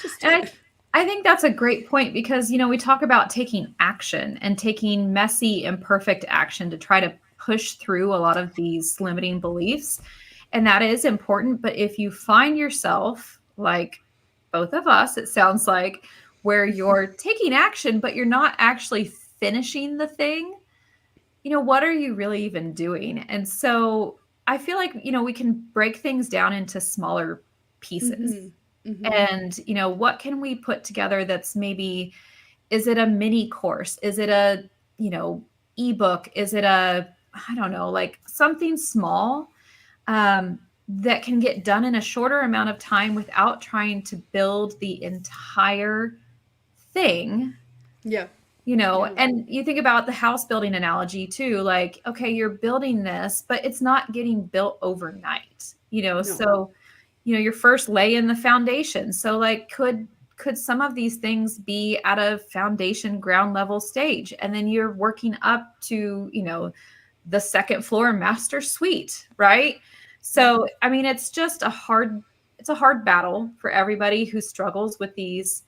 Speaker 1: Just do
Speaker 2: And
Speaker 1: it.
Speaker 2: I think that's a great point because, we talk about taking action and taking messy, imperfect action to try to push through a lot of these limiting beliefs. And that is important. But if you find yourself, like both of us, it sounds like, where you're taking action, but you're not actually finishing the thing, what are you really even doing? And so I feel like, we can break things down into smaller pieces.
Speaker 1: Mm-hmm. Mm-hmm.
Speaker 2: And, what can we put together that's maybe, is it a mini course? Is it a, ebook? Is it a, I don't know, like something small that can get done in a shorter amount of time without trying to build the entire thing,
Speaker 1: Yeah. Yeah.
Speaker 2: and you think about the house building analogy too, like, okay, you're building this, but it's not getting built overnight,
Speaker 1: No.
Speaker 2: so, you're first laying the foundation. So like, could some of these things be at a foundation ground level stage? And then you're working up to, the second floor master suite, right?
Speaker 1: Yeah.
Speaker 2: So, I mean, it's a hard battle for everybody who struggles with these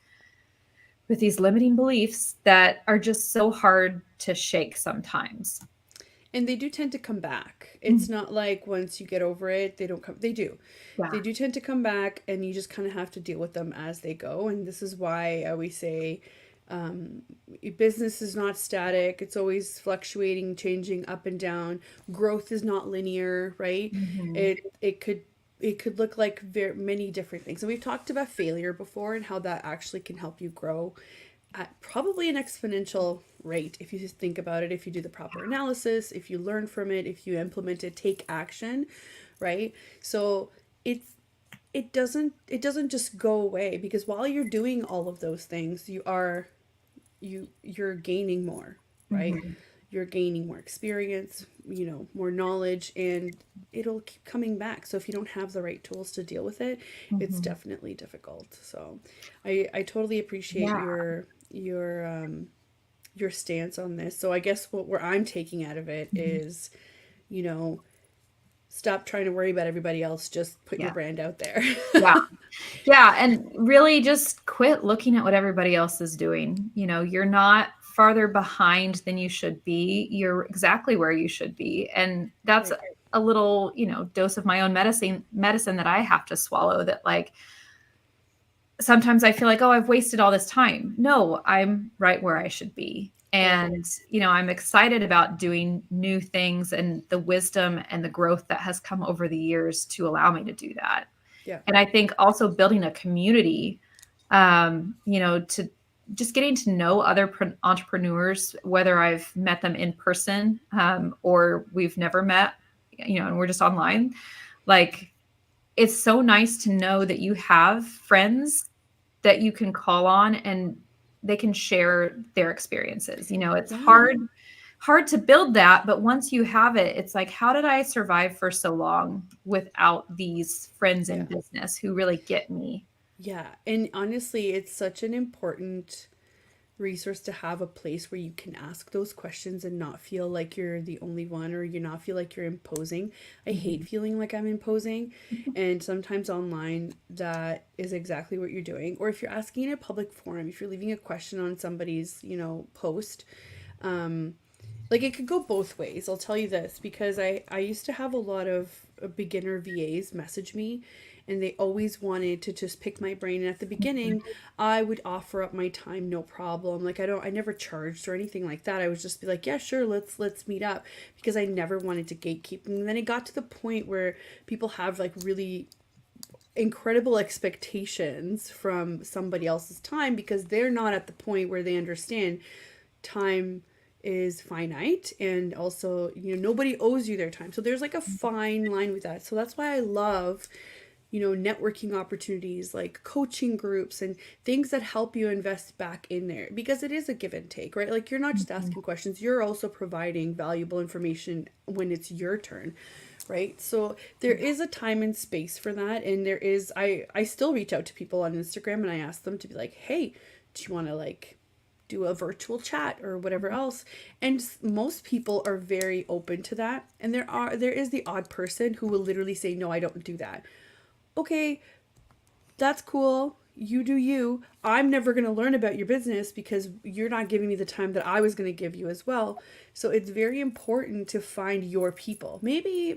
Speaker 2: limiting beliefs that are just so hard to shake sometimes.
Speaker 1: And they do tend to come back. It's
Speaker 2: Mhm.
Speaker 1: not like once you get over it, they don't come. They do. They
Speaker 2: Yeah.
Speaker 1: do tend to come back, and you just kind of have to deal with them as they go. And this is why I always say, um, business is not static. It's always fluctuating, changing up and down. Growth is not linear, right?
Speaker 2: Mhm.
Speaker 1: It could look like very many different things. And we've talked about failure before and how that actually can help you grow at probably an exponential rate if you just think about it, if you do the proper analysis, if you learn from it, if you implement it, take action, right? So it's it doesn't just go away, because while you're doing all of those things, you're gaining more, right?
Speaker 2: Mhm.
Speaker 1: You're gaining more experience, more knowledge, and it'll keep coming back. So if you don't have the right tools to deal with it, it's
Speaker 2: Mhm.
Speaker 1: definitely difficult. So I totally appreciate
Speaker 2: Yeah.
Speaker 1: your stance on this. So I guess where I'm taking out of it
Speaker 2: Mhm.
Speaker 1: is, you know, stop trying to worry about everybody else. Just put your
Speaker 2: Yeah.
Speaker 1: brand out there.
Speaker 2: Yeah. Yeah, and really just quit looking at what everybody else is doing. You're not farther behind than you should be. You're exactly where you should be. And that's
Speaker 1: Right.
Speaker 2: a little, dose of my own medicine that I have to swallow, that like sometimes I feel like, oh, I've wasted all this time. No, I'm right where I should be.
Speaker 1: Yeah.
Speaker 2: And, I'm excited about doing new things and the wisdom and the growth that has come over the years to allow me to do that.
Speaker 1: Yeah.
Speaker 2: And I think also building a community, to just getting to know other entrepreneurs, whether I've met them in person, or we've never met, and we're just online. Like, it's so nice to know that you have friends that you can call on and they can share their experiences. It's
Speaker 1: Yeah.
Speaker 2: hard to build that, but once you have it, it's like, how did I survive for so long without these friends in
Speaker 1: Yeah.
Speaker 2: business who really get me?
Speaker 1: Yeah. And honestly, it's such an important resource to have a place where you can ask those questions and not feel like you're the only one, or you not feel like you're imposing. I hate
Speaker 2: Mhm.
Speaker 1: feeling like I'm imposing. And sometimes online, that is exactly what you're doing. Or if you're asking in a public forum, if you're leaving a question on somebody's, post, um, like it could go both ways. I'll tell you this, because I used to have a lot of beginner VAs message me, and they always wanted to just pick my brain. And at the beginning, I would offer up my time, no problem. Like I never charged or anything like that. I would just be like, yeah, sure, let's meet up, because I never wanted to gatekeep. And then it got to the point where people have like really incredible expectations from somebody else's time, because they're not at the point where they understand time is finite, and also nobody owes you their time. So there's like a fine line with that. So that's why I love networking opportunities like coaching groups and things that help you invest back in there, because it is a give and take, right? Like, you're not just asking questions, you're also providing valuable information when it's your turn, right? So there is a time and space for that. And there is, I still reach out to people on Instagram and I ask them to be like, hey, do you want to like do a virtual chat or whatever else? And most people are very open to that. And there is the odd person who will literally say, no, I don't do that. Okay, that's cool. You do you. I'm never going to learn about your business because you're not giving me the time that I was going to give you as well. So it's very important to find your people. Maybe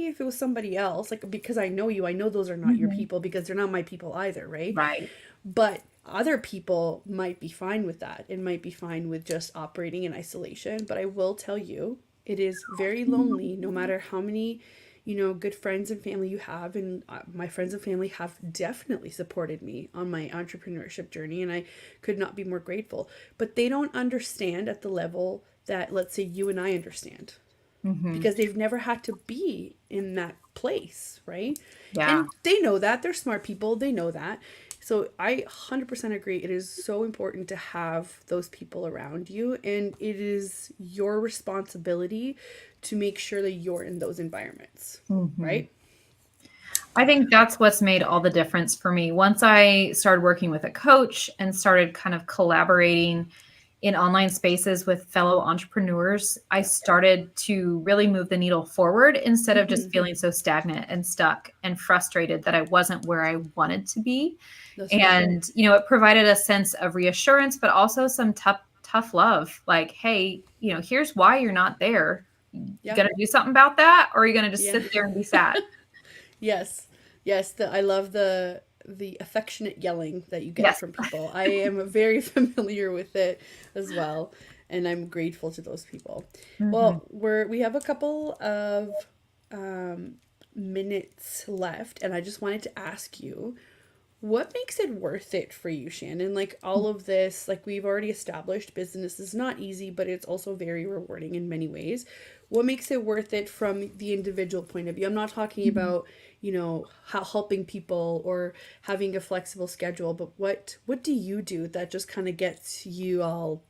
Speaker 1: if it was somebody else, like, because I know you, I know those are not your people because they're not my people either, right?
Speaker 2: Right.
Speaker 1: But other people might be fine with that and might be fine with just operating in isolation. But I will tell you, it is very lonely no matter how many good friends and family you have. And my friends and family have definitely supported me on my entrepreneurship journey, and I could not be more grateful. But they don't understand at the level that, let's say, you and I understand, because they've never had to be in that place, right?
Speaker 2: Yeah.
Speaker 1: And they know that. They're smart people. They know that. So I 100% agree. It is so important to have those people around you, and it is your responsibility to make sure that you're in those environments, right?
Speaker 2: I think that's what's made all the difference for me. Once I started working with a coach and started kind of collaborating in online spaces with fellow entrepreneurs, I started to really move the needle forward instead of just feeling so stagnant and stuck and frustrated that I wasn't where I wanted to be.
Speaker 1: That's
Speaker 2: And, it provided a sense of reassurance, but also some tough love. Like, hey, here's why you're not there. You
Speaker 1: Yeah.
Speaker 2: gonna do something about that? Or are you gonna just
Speaker 1: Yeah.
Speaker 2: sit there and be sad?
Speaker 1: Yes. Yes. I love the affectionate yelling that you get
Speaker 2: Yes.
Speaker 1: from people. I am very familiar with it as well, and I'm grateful to those people. Well, we have a couple of minutes left, and I just wanted to ask you, what makes it worth it for you, Shannon? Like, all of this, like, we've already established, business is not easy, but it's also very rewarding in many ways. What makes it worth it from the individual point of view? I'm not talking about, how helping people or having a flexible schedule, but what do you do that just kind of gets you all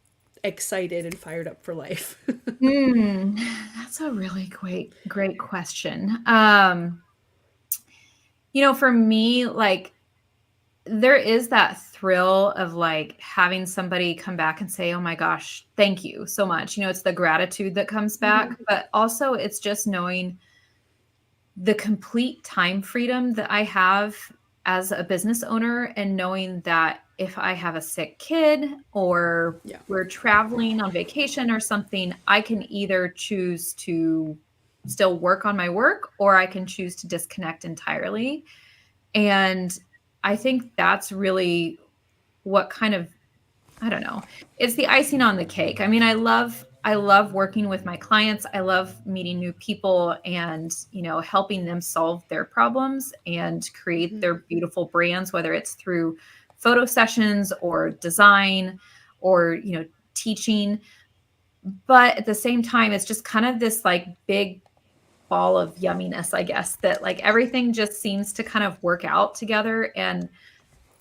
Speaker 1: excited and fired up for life?
Speaker 2: That's a really great question. For me, like, there is that thrill of like having somebody come back and say, "Oh my gosh, thank you so much." It's the gratitude that comes back, but also it's just knowing the complete time freedom that I have as a business owner, and knowing that if I have a sick kid or
Speaker 1: Yeah.
Speaker 2: we're traveling on vacation or something, I can either choose to still work on my work or I can choose to disconnect entirely. And I think that's really what kind of, I don't know, it's the icing on the cake. I mean, I love working with my clients. I love meeting new people and, helping them solve their problems and create their beautiful brands, whether it's through photo sessions or design or, teaching. But at the same time, it's just kind of this like big ball of yumminess, I guess, that like everything just seems to kind of work out together. And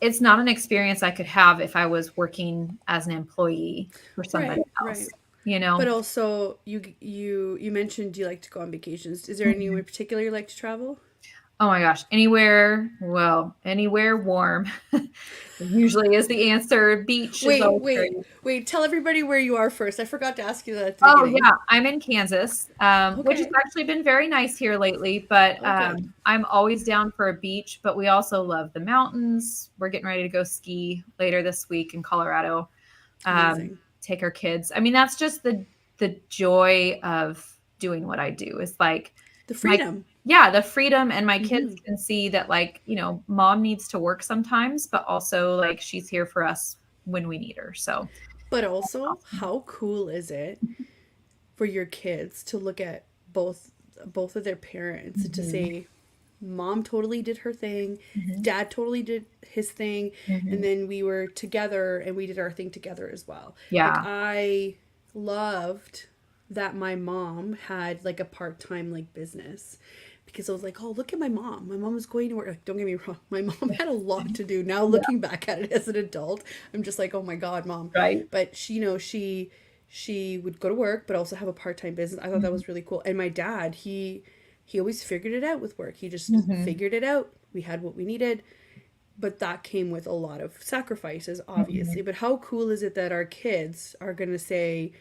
Speaker 2: it's not an experience I could have if I was working as an employee for somebody
Speaker 1: Right,
Speaker 2: else,
Speaker 1: right. But also, you mentioned you like to go on vacations. Is there anywhere
Speaker 2: Mhm.
Speaker 1: particular you like to travel?
Speaker 2: Oh my gosh, anywhere warm usually is the answer. Beach is
Speaker 1: Wait,
Speaker 2: always
Speaker 1: wait,
Speaker 2: great.
Speaker 1: wait. Tell everybody where you are first. I forgot to ask you that at the
Speaker 2: Oh
Speaker 1: beginning.
Speaker 2: yeah, I'm in Kansas, which has
Speaker 1: Okay.
Speaker 2: actually been very nice here lately. But
Speaker 1: Oh, good.
Speaker 2: I'm always down for a beach. But we also love the mountains. We're getting ready to go ski later this week in Colorado.
Speaker 1: Amazing.
Speaker 2: Take our kids. I mean, that's just the joy of doing what I do. It's like
Speaker 1: The
Speaker 2: my
Speaker 1: freedom.
Speaker 2: yeah, the freedom, and my kids
Speaker 1: Hmm.
Speaker 2: can see that like, mom needs to work sometimes, but also like she's here for us when we need her. So
Speaker 1: But also,
Speaker 2: awesome.
Speaker 1: how cool is it for your kids to look at both of their parents and to
Speaker 2: Mhm,
Speaker 1: say, mom totally did her thing,
Speaker 2: mhm,
Speaker 1: dad totally did his thing, and
Speaker 2: mhm.
Speaker 1: then we were together and we did our thing together as well. Like,
Speaker 2: Yeah.
Speaker 1: I loved that my mom had like a part-time like business, because I was like, oh, look at my mom. My mom was going to work. Like, don't get me wrong, my mom had a lot to do. Now looking back at it as an adult, I'm just like, oh my God, mom.
Speaker 2: Right.
Speaker 1: But she, she would go to work, but also have a part-time business. I thought that
Speaker 2: Mhm.
Speaker 1: was really cool. And my dad, he always figured it out with work. He just
Speaker 2: Mhm.
Speaker 1: figured it out. We had what we needed, but that came with a lot of sacrifices, obviously.
Speaker 2: Mhm.
Speaker 1: But how cool is it that our kids are going to say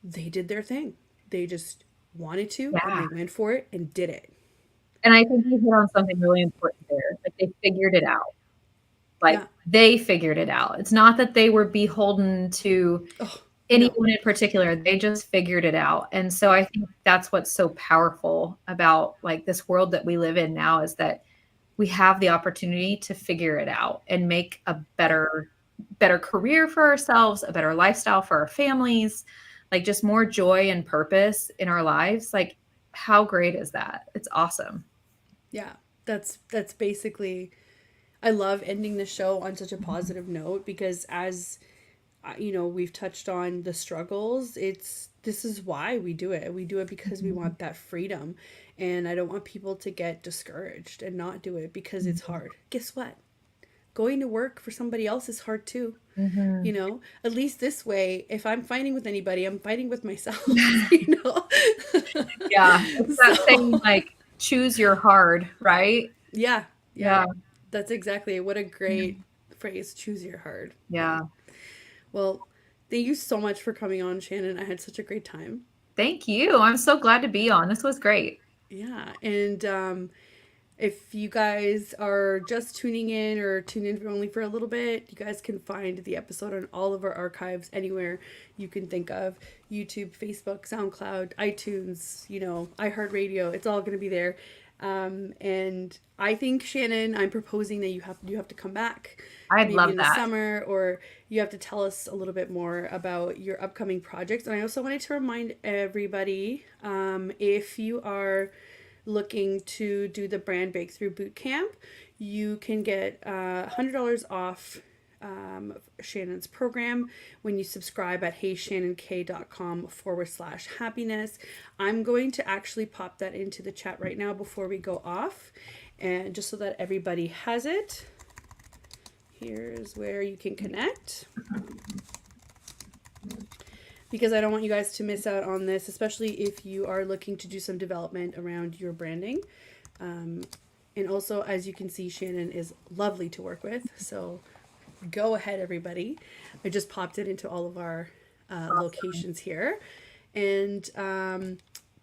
Speaker 1: they did their thing? They just wanted to, and
Speaker 2: Yeah.
Speaker 1: they went for it and did it.
Speaker 2: And I think you hit on something really important there. Like they figured it out. Like
Speaker 1: Yeah.
Speaker 2: they figured it out. It's not that they were beholden to
Speaker 1: Oh, no.
Speaker 2: anyone in particular. They just figured it out. And so I think that's what's so powerful about like this world that we live in now is that we have the opportunity to figure it out and make a better career for ourselves, a better lifestyle for our families, like just more joy and purpose in our lives. Like how great is that? It's awesome.
Speaker 1: Yeah. That's basically, I love ending the show on such a positive note because as we've touched on the struggles. This is why we do it. We do it because we want that freedom. And I don't want people to get discouraged and not do it because it's hard. Guess what? Going to work for somebody else is hard too.
Speaker 2: Mhm.
Speaker 1: At least this way, if I'm fighting with anybody, I'm fighting with myself,
Speaker 2: Yeah, it's that saying
Speaker 1: So,
Speaker 2: like choose your hard, right?
Speaker 1: yeah, yeah,
Speaker 2: Yeah.
Speaker 1: that's exactly what a great phrase. Choose your hard. Yeah.
Speaker 2: Yeah.
Speaker 1: Well, thank you so much for coming on, Shannon. I had such a great time.
Speaker 2: Thank you. I'm so glad to be on. This was great.
Speaker 1: Yeah, and if you guys are just tuning in or tune in for only for a little bit, you guys can find the episode on all of our archives anywhere you can think of: YouTube, Facebook, SoundCloud, iTunes, iHeartRadio. It's all going to be there. And I think, Shannon, I'm proposing that you have to come back
Speaker 2: I'd
Speaker 1: maybe
Speaker 2: love
Speaker 1: in the
Speaker 2: that.
Speaker 1: summer, or you have to tell us a little bit more about your upcoming projects. And I also wanted to remind everybody, if you are looking to do the brand breakthrough boot camp, you can get $100 off Shannon's program when you subscribe at heyshannonkrueger.com/happiness. I'm going to actually pop that into the chat right now before we go off, and just so that everybody has it. Here's where you can connect, because I don't want you guys to miss out on this, especially if you are looking to do some development around your branding. And also, as you can see, Shannon is lovely to work with. So go ahead, everybody. I just popped it into all of our locations here. And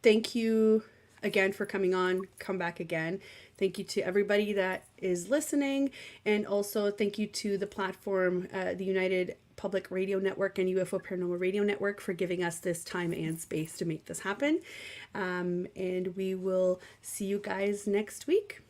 Speaker 1: thank you again for coming on. Come back again. Thank you to everybody that is listening. And also thank you to the platform, the United Public Radio Network and UFO Paranormal Radio Network, for giving us this time and space to make this happen. And we will see you guys next week.